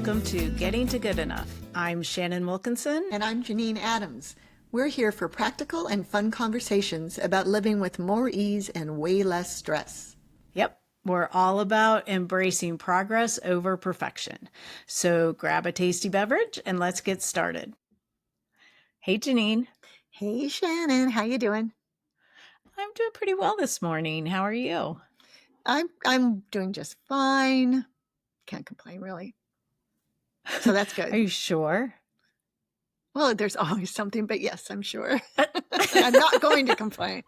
welcome to Getting to Good Enough. I'm Shannon Wilkinson. And I'm Janine Adams. We're here for practical and fun conversations about living with more ease and way less stress. Yep, we're all about embracing progress over perfection. So grab a tasty beverage and let's get started. Hey, Janine. Hey, Shannon. How you doing? I'm doing pretty well this morning. How are you? I'm doing just fine. Can't complain, really. So that's good. Are you sure? Well, there's always something, but yes, I'm sure. I'm not going to complain.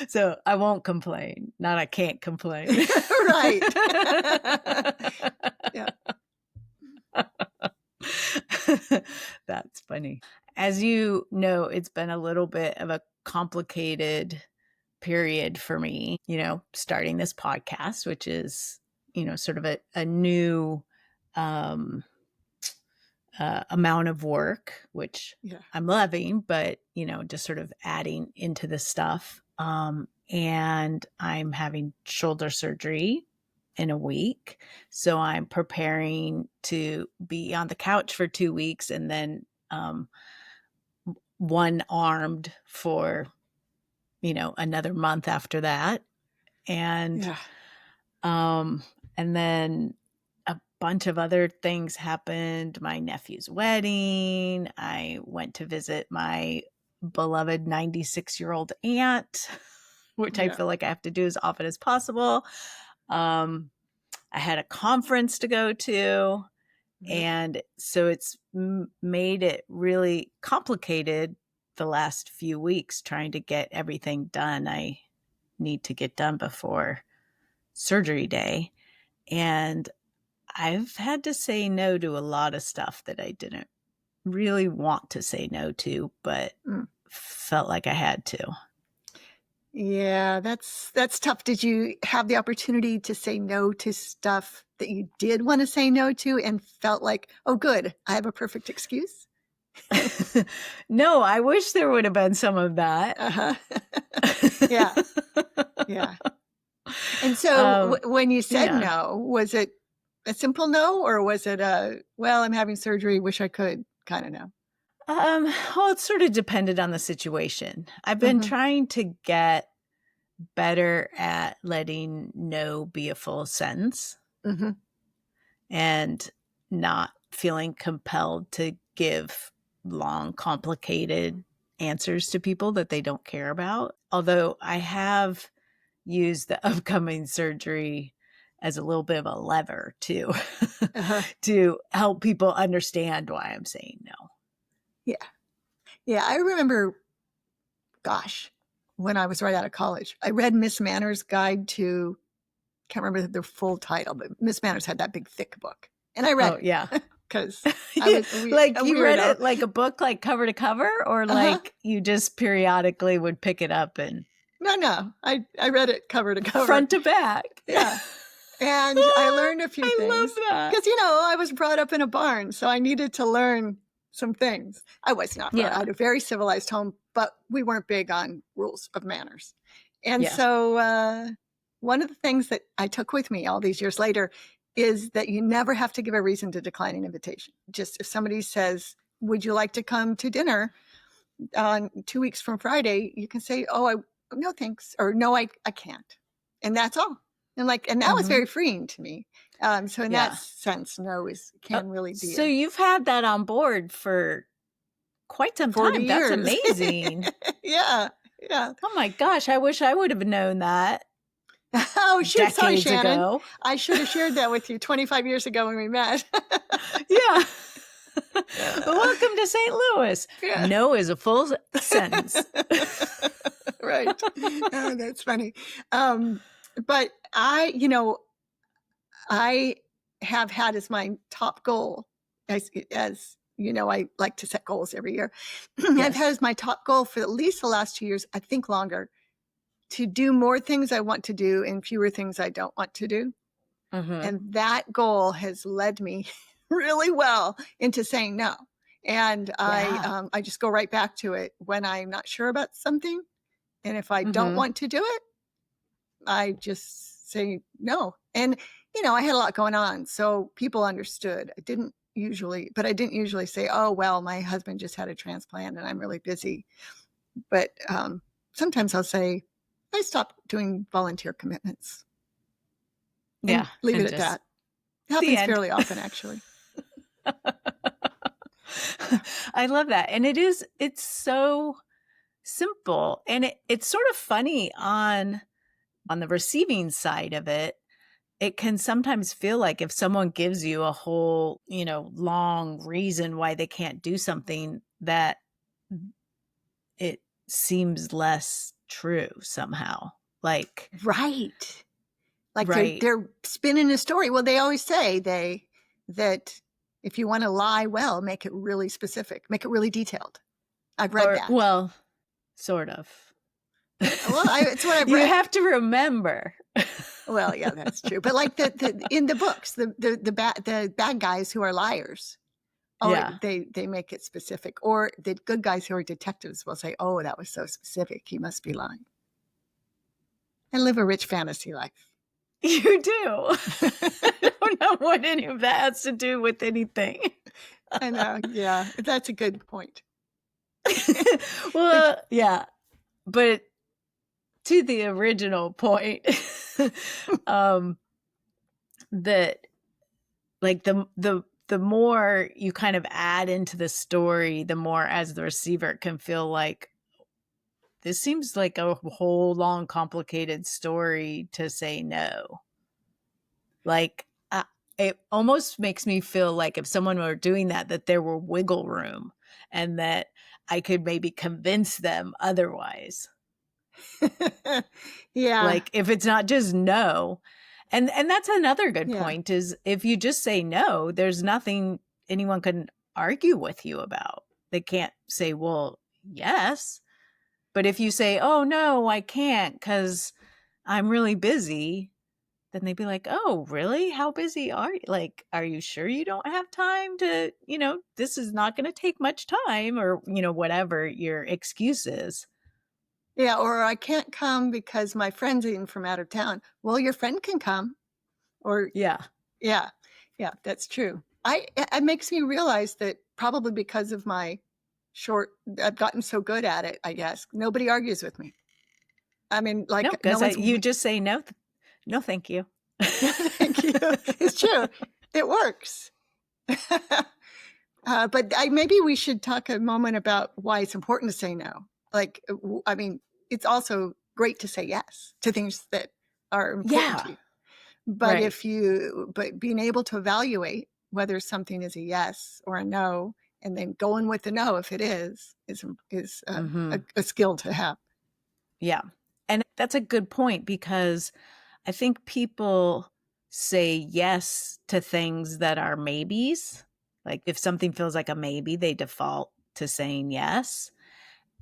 So I won't complain. Not I can't complain. Right. Yeah. That's funny. As you know, it's been a little bit of a complicated period for me, starting this podcast, which is, sort of a new amount of work, which I'm loving, but, just sort of adding into the stuff. And I'm having shoulder surgery in a week. So I'm preparing to be on the couch for 2 weeks and then one-armed for, another month after that. And then a bunch of other things happened. My nephew's wedding. I went to visit my beloved 96-year-old aunt, which I feel like I have to do as often as possible. I had a conference to go to. And so it's made it really complicated the last few weeks trying to get everything done I need to get done before surgery day. And I've had to say no to a lot of stuff that I didn't really want to say no to, but felt like I had to. Yeah, that's tough. Did you have the opportunity to say no to stuff that you did want to say no to and felt like, oh, good, I have a perfect excuse? No, I wish there would have been some of that. Yeah. Yeah. And so when you said no, was it a simple no, or was it well, I'm having surgery, wish I could kind of no? Well, it sort of depended on the situation. I've been trying to get better at letting no be a full sentence and not feeling compelled to give long, complicated answers to people that they don't care about. Although I have used the upcoming surgery as a little bit of a lever too, to help people understand why I'm saying no. Yeah. Yeah. I remember, gosh, when I was right out of college, I read Miss Manners' Guide to, can't remember the full title, but Miss Manners had that big, thick book. And I read it. Yeah. Because you read it like a book, like cover to cover, or like you just periodically would pick it up and... No. I read it cover to cover. Front to back. Yeah. And I learned a few things. I love that. Because, I was brought up in a barn, so I needed to learn some things. I was not. I had a very civilized home, but we weren't big on rules of manners. And so one of the things that I took with me all these years later is that you never have to give a reason to decline an invitation. Just if somebody says, would you like to come to dinner on 2 weeks from Friday, you can say, no, thanks. Or no, I can't. And that's all. And that was very freeing to me. So in that sense, no can really be. So you've had that on board for quite some 40 time. years. That's amazing. Yeah. Oh my gosh. I wish I would have known that. Oh, shoot. Sorry, Shannon. Ago. I should have shared that with you 25 years ago when we met. Yeah. Welcome to St. Louis. Yeah. No is a full sentence. Right. Oh, that's funny. But I have had as my top goal, as I like to set goals every year. I've had as my top goal for at least the last 2 years, I think longer, to do more things I want to do and fewer things I don't want to do. And that goal has led me really well into saying no. And I just go right back to it when I'm not sure about something. And if I don't want to do it, I just say no. And I had a lot going on, so people understood. I didn't usually say, "Oh, well, my husband just had a transplant and I'm really busy." But sometimes I'll say, "I stopped doing volunteer commitments," and Yeah. leave it And at just that. It the happens end. fairly often, actually. I love that. And it's so simple. And it's sort of funny on the receiving side of it. It can sometimes feel like if someone gives you a whole, long reason why they can't do something, that it seems less true somehow. Like, Right. Like right. they're spinning a story. Well, they always say that if you want to lie well, make it really specific, make it really detailed. I've read Or, that. well, sort of. Well, it's what I've You read. have to remember. Well, yeah, that's true. But like the in the books, the bad guys who are liars, Yeah. they make it specific. Or the good guys who are detectives will say, "Oh, that was so specific. He must be lying." And live a rich fantasy life. You do. I don't know what any of that has to do with anything. I know. Yeah, that's a good point. Well, yeah. But to the original point, um, that like the more you kind of add into the story, the more as the receiver it can feel like this seems like a whole long complicated story to say no. Like it almost makes me feel like if someone were doing that there were wiggle room and that I could maybe convince them otherwise. Yeah. Like if it's not just no. And that's another good Yeah. point is if you just say no, there's nothing anyone can argue with you about. They can't say, "Well, yes." But if you say, "Oh, no, I can't cuz I'm really busy," then they'd be like, "Oh, really? How busy are you? Like, are you sure you don't have time to, this is not going to take much time," or, whatever your excuse is. Yeah, or I can't come because my friend's in from out of town. Well, your friend can come. Or Yeah. yeah. Yeah, that's true. It makes me realize that probably because of my short I've gotten so good at it, I guess. Nobody argues with me. I mean, No, like no because one's you just say no. No, thank you. thank you. It's true. It works. But maybe we should talk a moment about why it's important to say no. Like, I mean, it's also great to say yes to things that are important Yeah. to you. But Right. but being able to evaluate whether something is a yes or a no, and then going with the no if it is a skill to have. Yeah. And that's a good point because I think people say yes to things that are maybes. Like if something feels like a maybe, they default to saying yes.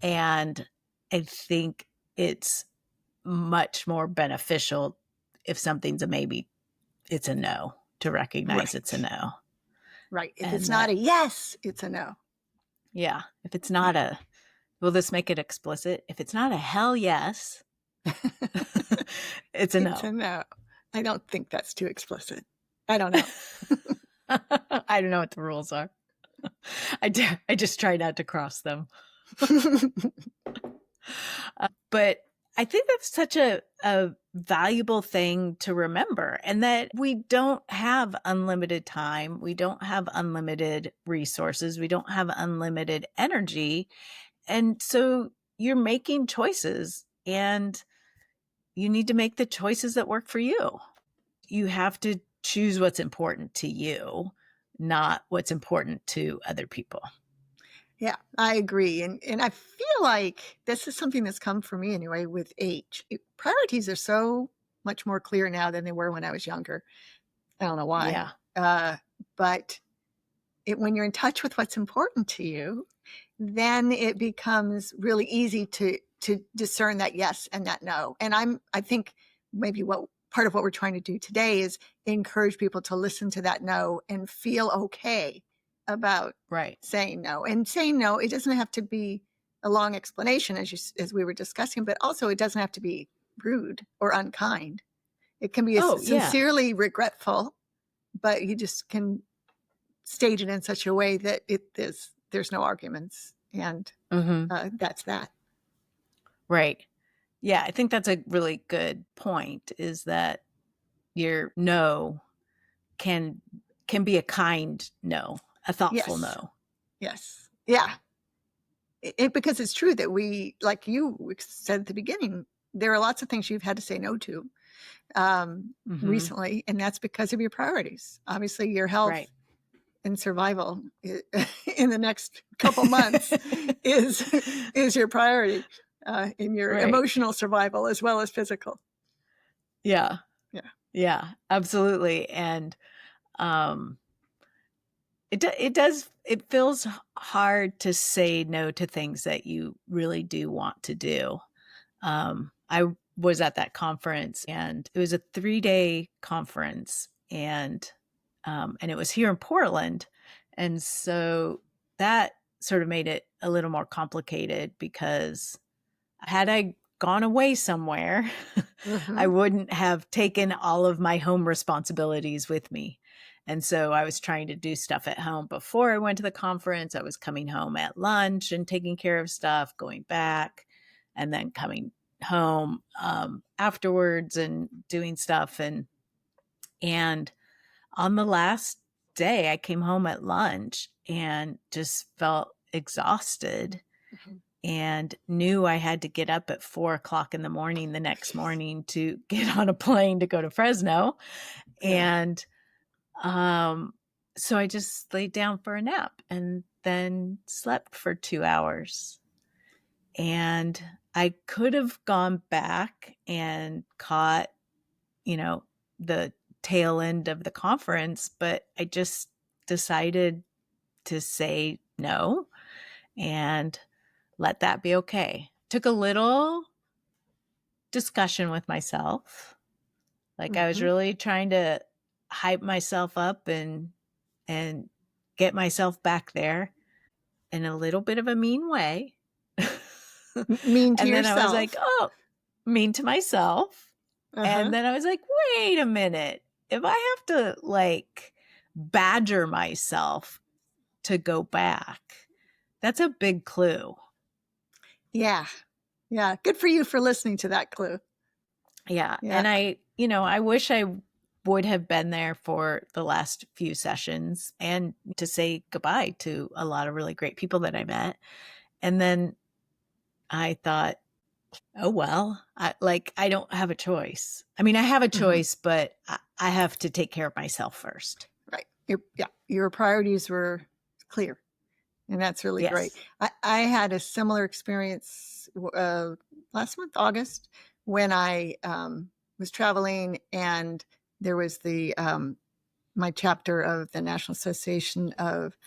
And I think it's much more beneficial if something's a maybe, it's a no, to recognize it's a Right. no. Right. If it's And not that, a yes, it's a no. yeah, if it's not will this make it explicit? If it's not a hell yes, it's a It's no. a no. I don't think that's too explicit. I don't know. I don't know what the rules are. I just try not to cross them. But I think that's such a valuable thing to remember, and that we don't have unlimited time. We don't have unlimited resources. We don't have unlimited energy. And so you're making choices, and you need to make the choices that work for you. You have to choose what's important to you, not what's important to other people. Yeah, I agree. And I feel like this is something that's come for me anyway with age. Priorities are so much more clear now than they were when I was younger. I don't know why. Yeah. Uh, but when you're in touch with what's important to you, then it becomes really easy to discern that yes and that no. And I think maybe what part of what we're trying to do today is encourage people to listen to that no and feel okay about Right. saying no. And saying no, it doesn't have to be a long explanation as we were discussing, but also it doesn't have to be rude or unkind. It can be Oh, yeah. sincerely regretful, but you just can stage it in such a way that there's no arguments, and that's that. Right. Yeah, I think that's a really good point, is that your no can be a kind no, a thoughtful Yes. no. Yes. Yeah. Because it's true that we, like you said at the beginning, there are lots of things you've had to say no to Mhm. recently, and that's because of your priorities. Obviously, your health Right. and survival in the next couple months is your priority, in your Right. emotional survival as well as physical. Yeah. Yeah. Yeah, absolutely, and, um, it feels hard to say no to things that you really do want to do. I was at that conference, and it was a 3-day conference, and it was here in Portland, and so that sort of made it a little more complicated, because had I gone away somewhere, I Mm-hmm. wouldn't have taken all of my home responsibilities with me. And so I was trying to do stuff at home before I went to the conference. I was coming home at lunch and taking care of stuff, going back, and then coming home afterwards and doing stuff. And on the last day, I came home at lunch and just felt exhausted, Mm-hmm. and knew I had to get up at 4 o'clock in the morning the next morning to get on a plane to go to Fresno. Yeah. And so I just laid down for a nap and then slept for 2 hours. And I could have gone back and caught, the tail end of the conference, but I just decided to say no and let that be okay. Took a little discussion with myself. Like, I was Mm-hmm. really trying to hype myself up and get myself back there in a little bit of a mean way. Mean to And then I was like, yourself. "Oh," mean to myself. And Uh-huh. then I was like, "Wait a minute. If I have to, like, badger myself to go back, that's a big clue." Yeah. Yeah. Good for you for listening to that clue. Yeah, Yeah. and I wish I would have been there for the last few sessions and to say goodbye to a lot of really great people that I met. And then I thought, "Oh, well, I don't have a choice." I mean, I have a Mm-hmm. choice, but I have to take care of myself first. Right. Your priorities were clear, and that's really great. Yes. I had a similar experience last month, August, when I was traveling, and there was the my chapter of the National Association of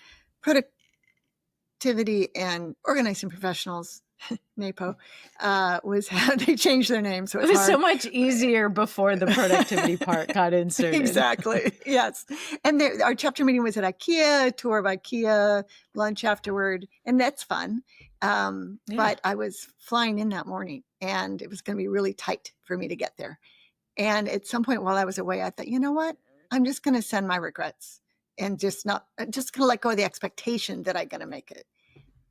Productivity and Organizing Professionals, NAPO, was they changed their name, so It it's was so hard. much easier before the productivity part got inserted. Exactly. Yes. And our chapter meeting was at IKEA, a tour of IKEA, lunch afterward, and that's fun. Yeah. But I was flying in that morning, and it was going to be really tight for me to get there. And at some point while I was away, I thought, you know what? I'm just going to send my regrets, and just going to let go of the expectation that I'm going to make it.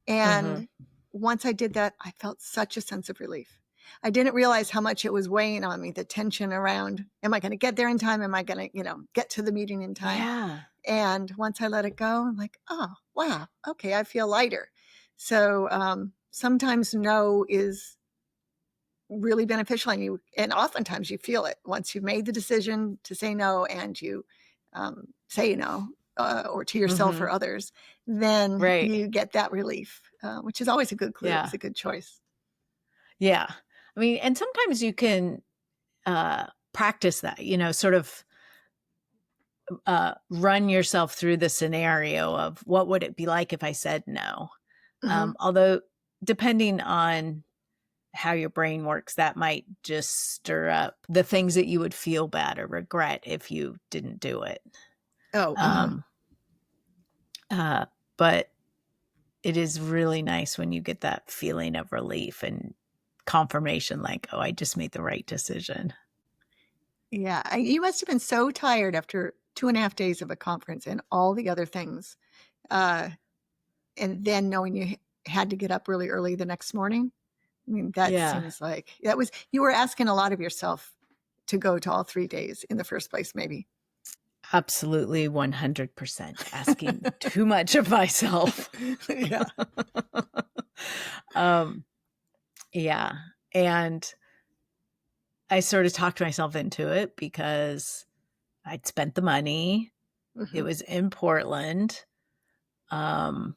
Mhm. And once I did that, I felt such a sense of relief. I didn't realize how much it was weighing on me, the tension around, am I going to get there in time? Am I going to, get to the meeting in time? Yeah. And once I let it go, I'm like, oh, wow, okay, I feel lighter. So sometimes no is really beneficial, and oftentimes you feel it once you've made the decision to say no, and you say no, or to yourself or Mhm. others, then Right. you get that relief, which is always a good clue. It was Yeah. a good choice. Yeah. I mean, and sometimes you can practice that, sort of run yourself through the scenario of what would it be like if I said no. Hmm. Although, depending on how your brain works, that might just stir up the things that you would feel bad or regret if you didn't do it. Oh, Um, uh, but it is really nice when you get that feeling of relief and confirmation, like, oh, I just made the right decision. Yeah. You must have been so tired after 2.5 days of a conference and all the other things. Uh, and then knowing you had to get up really early the next morning. I mean, that Yeah. seems like you were asking a lot of yourself to go to all 3 days in the first place, maybe. Absolutely 100% asking too much of myself. Yeah. Um, yeah. And I sort of talked myself into it because I'd spent the money. It Mhm. was in Portland. Um,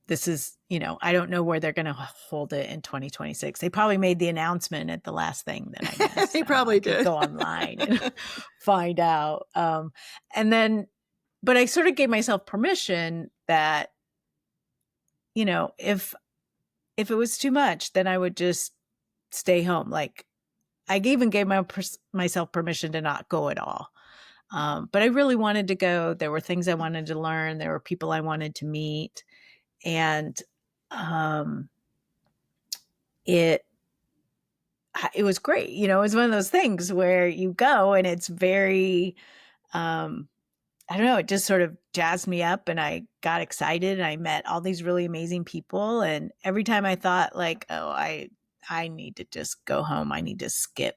this is, I don't know where they're going to hold it in 2026. They probably made the announcement at the last thing that I missed. They I probably could did. go online and find out. And then, but I sort of gave myself permission that, if it was too much, then I would just stay home. Like I even gave myself permission to not go at all. But I really wanted to go. There were things I wanted to learn. There were people I wanted to meet. And um, it it was great. It was one of those things where you go and it's very, I don't know, it just sort of jazzed me up and I got excited and I met all these really amazing people. And every time I thought like, oh, I need to just go home. I need to skip,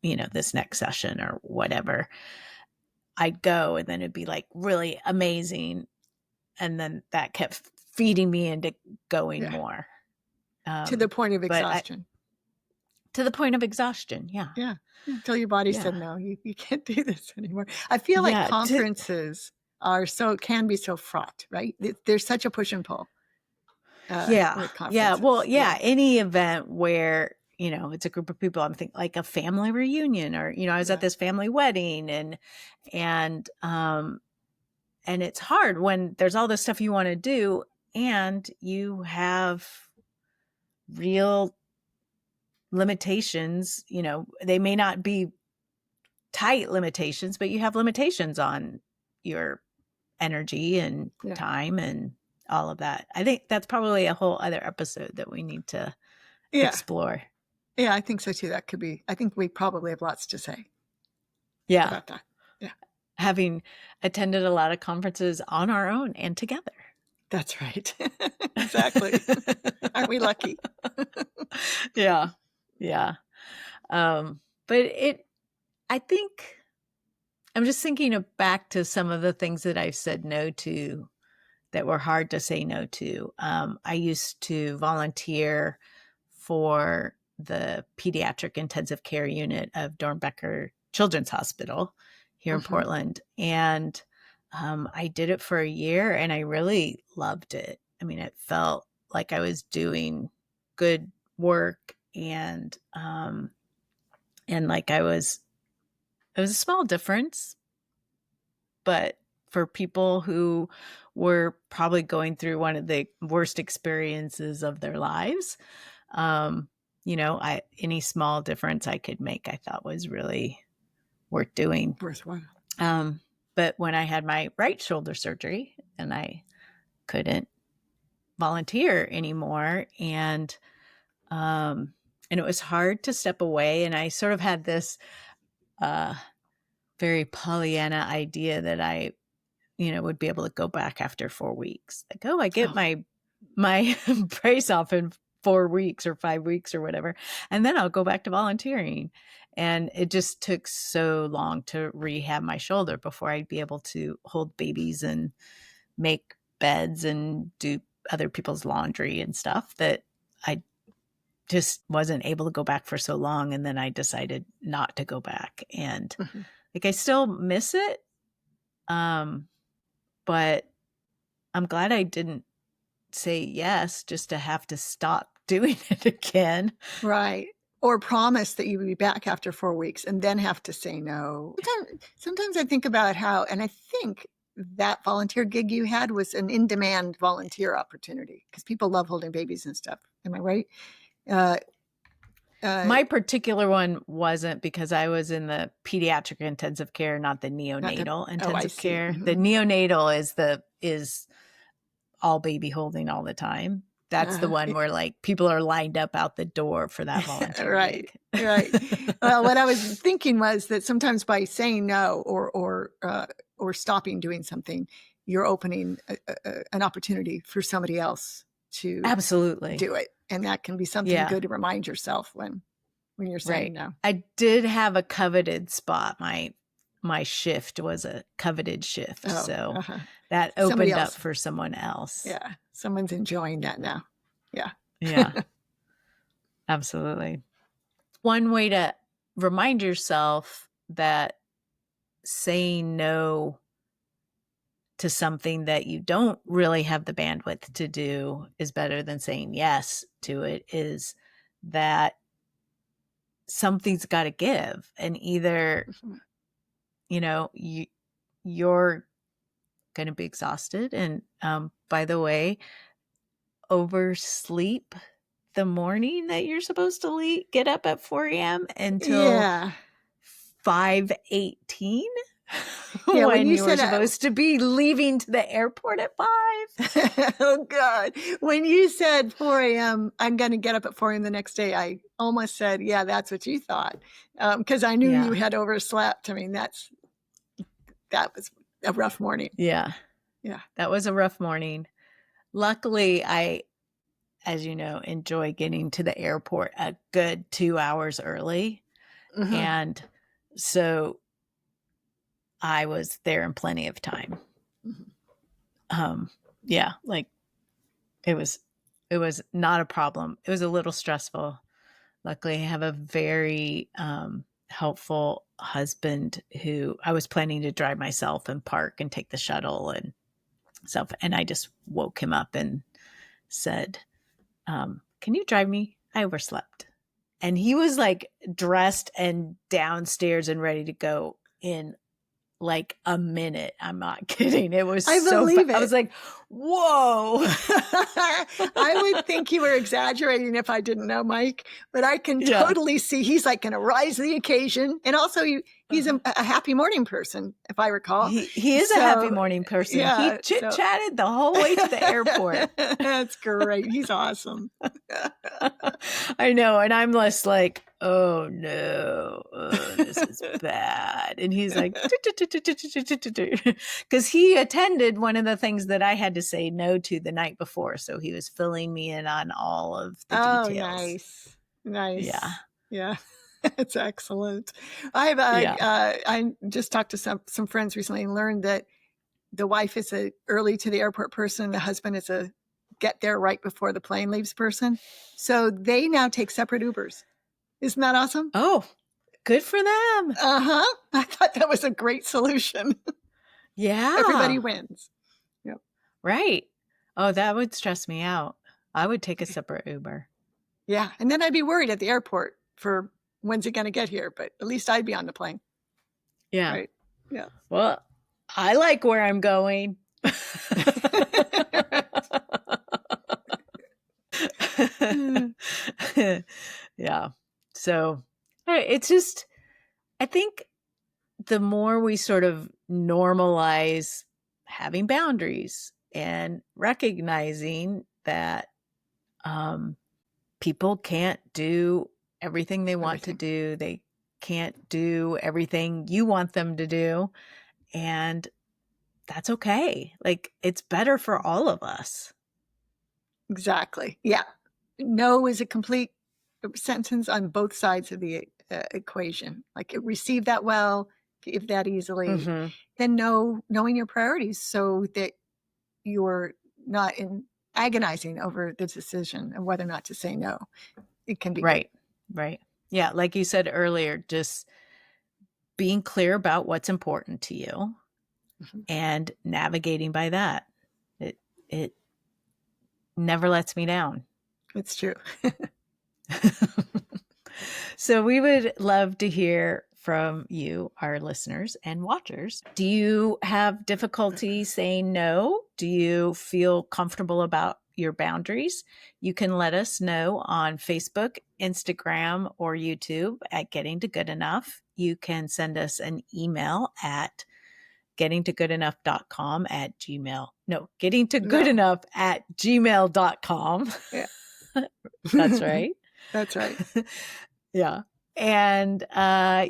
this next session or whatever. I'd go and then it'd be like really amazing. And then that kept feeding me into going Yeah. more. To the point of But exhaustion. to the point of exhaustion. Yeah. Yeah. Until your body Yeah. said, no, you can't do this anymore. I feel like Yeah. conferences can be so fraught, right? There's such a push and pull Yeah. with Yeah. Well, conferences. yeah. Any event where, it's a group of people, I'm thinking like a family reunion or, I was at Yeah. this family wedding and it's hard when there's all this stuff you want to do and you have real limitations, they may not be tight limitations, but you have limitations on your energy and Yeah. time and all of that. I think that's probably a whole other episode that we need to Yeah. explore. Yeah, I think so too. I think we probably have lots to say Yeah. about that. Yeah. Having attended a lot of conferences on our own and together. That's right. Exactly. Aren't we lucky? Yeah. Yeah. But I think I'm just thinking back to some of the things that I've said no to that were hard to say no to. I used to volunteer for the pediatric intensive care unit of Dornbecker Children's Hospital here in Mm-hmm. Portland. And I did it for a year and I really loved it. I mean, it felt like I was doing good work and like it was a small difference, but for people who were probably going through one of the worst experiences of their lives, any small difference I could make, I thought was really worth doing. Worthwhile. But when I had my right shoulder surgery and I couldn't volunteer anymore, and it was hard to step away, and I sort of had this very Pollyanna idea that I would be able to go back after 4 weeks. Like, oh, I get my brace off in 4 weeks or 5 weeks or whatever, and then I'll go back to volunteering. And it just took so long to rehab my shoulder before I'd be able to hold babies and make beds and do other people's laundry and stuff that I just wasn't able to go back for so long. And then I decided not to go back. And Mm-hmm. like I still miss it. But I'm glad I didn't say yes just to have to stop doing it again. Right. Or promise that you would be back after 4 weeks and then have to say no. Sometimes I think about how, and I think that volunteer gig you had was an in-demand volunteer opportunity because people love holding babies and stuff. Am I right? My particular one wasn't because I was in the pediatric intensive care, not the neonatal intensive care. Mm-hmm. The neonatal is all baby holding all the time. That's the one where like people are lined up out the door for that volunteer right, gig. right. Well, what I was thinking was that sometimes by saying no or stopping doing something, you're opening an opportunity for somebody else to Absolutely do it, and that can be something good to remind yourself when you're saying no. I did have a coveted spot. My shift was a coveted shift, so that opened up for someone else. Yeah, someone's enjoying that now. Yeah. Yeah. Absolutely. One way to remind yourself that saying no to something that you don't really have the bandwidth to do is better than saying yes to it is that something's got to give. And either, you know, you're going to be exhausted. And by the way, oversleep the morning that you're supposed to get up at 4 a.m. until 5:18 when you were supposed to be leaving to the airport at 5. Oh, God. When you said 4 a.m., I'm going to get up at 4 a.m. the next day, I almost said, yeah, that's what you thought. Because I knew you had overslept. I mean, that was a rough morning. Yeah. That was a rough morning. Luckily, I, as you know, enjoy getting to the airport a good 2 hours early. And so I was there in plenty of time. Yeah, like it was not a problem. It was a little stressful. Luckily, I have a very helpful husband who I was planning to drive myself and park and take the shuttle and stuff. And I just woke him up and said, can you drive me? I overslept. And he was like dressed and downstairs and ready to go in like a minute. I'm not kidding. It was I was like, whoa. I would think you were exaggerating if I didn't know Mike, but I can totally see he's like going to rise to the occasion. And also he's a happy morning person, if I recall. He is a happy morning person. He chit-chatted the whole way to the airport. That's great. He's awesome. I know. And I'm less like, oh no, this is bad. And he's like, because he attended one of the things that I had to say no to the night before. So he was filling me in on all of the details. Nice. Yeah. That's excellent. I just talked to some friends recently and learned that the wife is a early to the airport person. The husband is a get there right before the plane leaves person. So they now take separate Ubers. Isn't that awesome? Oh, good for them. I thought that was a great solution. Yeah. Everybody wins. Yep. Right. Oh, that would stress me out. I would take a separate Uber. Yeah. And then I'd be worried at the airport for when's it going to get here? But at least I'd be on the plane. Yeah. Right. Yeah. Well, I like where I'm going. Yeah. So it's just, I think the more we sort of normalize having boundaries and recognizing that people can't do everything they want to do. They can't do everything you want them to do. And that's okay. Like, it's better for all of us. Exactly. Yeah. No is a complete sentence on both sides of the equation. Like, receive that well, give that easily. Then knowing your priorities so that you're not agonizing over the decision of whether or not to say no. It can be right. Yeah, like you said earlier, just being clear about what's important to you and navigating by that. It never lets me down. It's true. So we would love to hear from you, our listeners and watchers. Do you have difficulty saying no? Do you feel comfortable about your boundaries? You can let us know on Facebook, Instagram, or YouTube at Getting to Good Enough. You can send us an email at gettingtogoodenough.com at gmail. No, gettingtogoodenough@gmail.com. Yeah. That's right. That's right. Yeah. And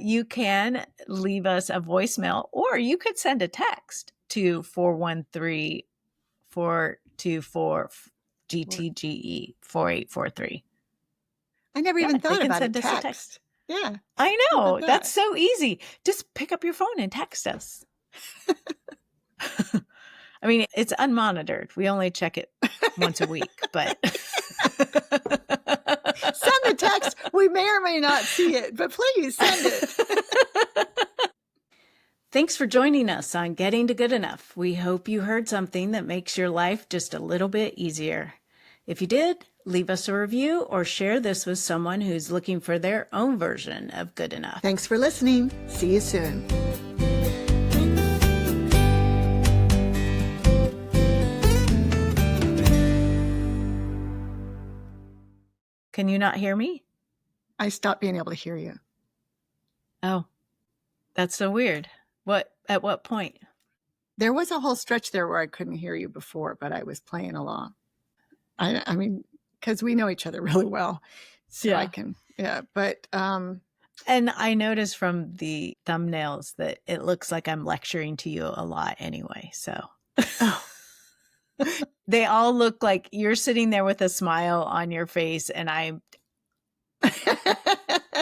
you can leave us a voicemail, or you could send a text to 413-424-GTGE 4843. I never even thought about send it. us a Text. Yeah. I How know. about that? That's so easy. Just pick up your phone and text us. I mean, it's unmonitored. We only check it once a week, but send the text. We may or may not see it, but please send it. Thanks for joining us on Getting to Good Enough. We hope you heard something that makes your life just a little bit easier. If you did, leave us a review or share this with someone who's looking for their own version of good enough. Thanks for listening. See you soon. Can you not hear me? I stopped being able to hear you. Oh, that's so weird. At what point? There was a whole stretch there where I couldn't hear you before, but I was playing along. I mean, because we know each other really well. So Yeah. I can, but and I noticed from the thumbnails that it looks like I'm lecturing to you a lot anyway. So they all look like you're sitting there with a smile on your face and I'm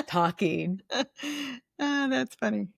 talking. That's funny.